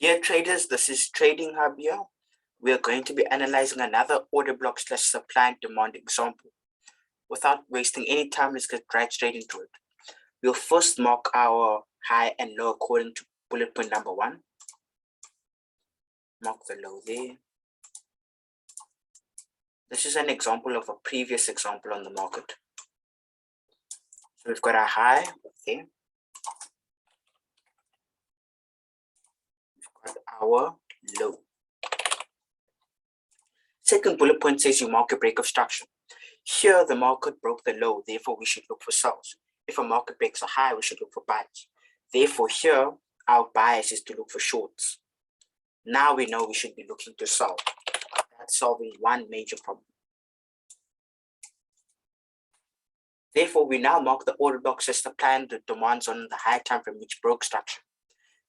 Dear traders, this is Tradinghub here. We are going to be analyzing another order block / supply and demand example. Without wasting any time, let's get right straight into it. We'll first mark our high and low according to bullet point number 1. Mark the low there. This is an example of a previous example on the market. So we've got our high there. We've got our low. Second bullet point says you mark a break of structure. Here the market broke the low, therefore we should look for sells. If a market breaks a high, we should look for buys. Therefore here our bias is to look for shorts. Now we know we should be looking to sell. That's solving one major problem. Therefore, we now mark the order block as supply and the demands on the high time frame which broke structure.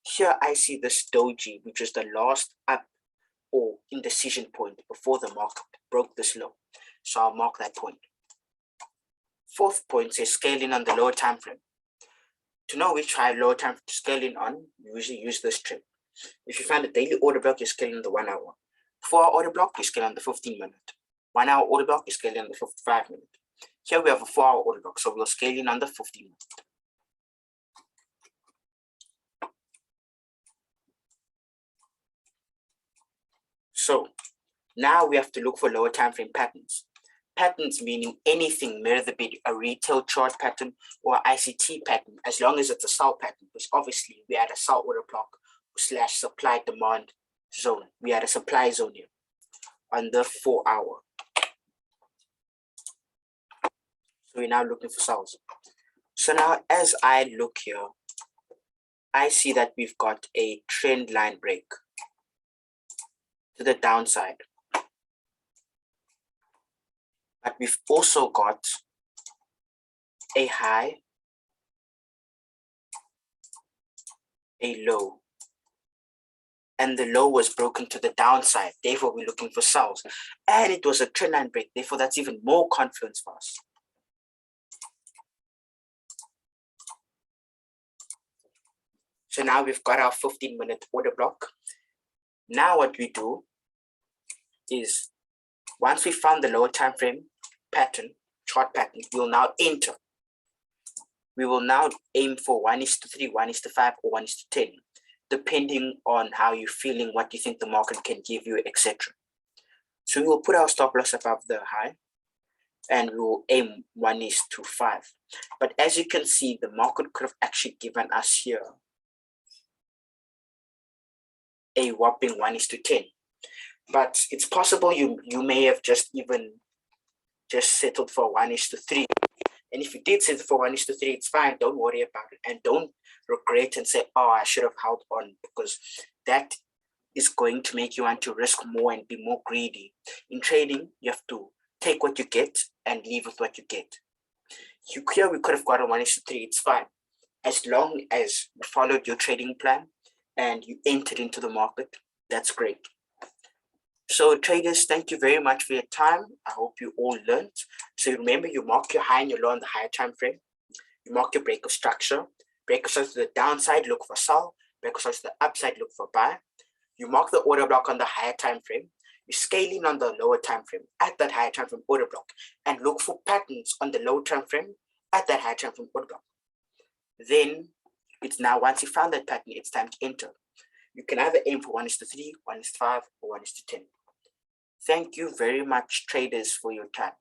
Here I see this doji, which is the last up or indecision point before the market broke this low. So I'll mark that point. Fourth point says scale in on the lower time frame. To know which high lower time to scale in on, you usually use this trick. If you find a daily order block, you scale in the 1 hour. 4 hour order block, you scale on the 15 minute. 1 hour order block, you scale in on the 55 minute. Here we have a 4 hour order block, so we'll scale in on the 15 minute. So now we have to look for lower time frame patterns. Patterns meaning anything mirror the bid, a retail chart pattern or ICT pattern, as long as it's a sell pattern, because obviously we had a sell order block / supply demand zone. We had a supply zone here on the 4 hour. So we're now looking for sells. So now as I look here, I see that we've got a trend line break to the downside. But we've also got a high, a low, and the low was broken to the downside. Therefore, we're looking for sells. And it was a trend line break. Therefore, that's even more confidence for us. So now we've got our 15-minute order block. Now what we do is, once we found the lower time frame pattern, chart pattern, we'll now enter. We will now aim for 1:3, 1:5, or 1:10, depending on how you're feeling, what you think the market can give you, etc. So we will put our stop loss above the high, and we will aim 1:5. But as you can see, the market could have actually given us here a whopping 1:10. But it's possible you may have just settled for 1:3. And if you did settle for 1:3, it's fine. Don't worry about it. And don't regret and say, oh, I should have held on, because that is going to make you want to risk more and be more greedy. In trading, you have to take what you get and leave with what you get. Here we could have got a 1:3. It's fine. As long as you followed your trading plan and you entered into the market, that's great. So traders, thank you very much for your time. I hope you all learned. So remember, you mark your high and your low on the higher time frame. You mark your break of structure. Break of structure to the downside, look for sell. Break of structure to the upside, look for buy. You mark the order block on the higher time frame. You scale in on the lower time frame at that higher time frame order block and look for patterns on the lower time frame at that higher time frame order block. Then it's now, once you found that pattern, it's time to enter. You can either aim for 1:3, 1:5, or 1:10. Thank you very much, traders, for your time.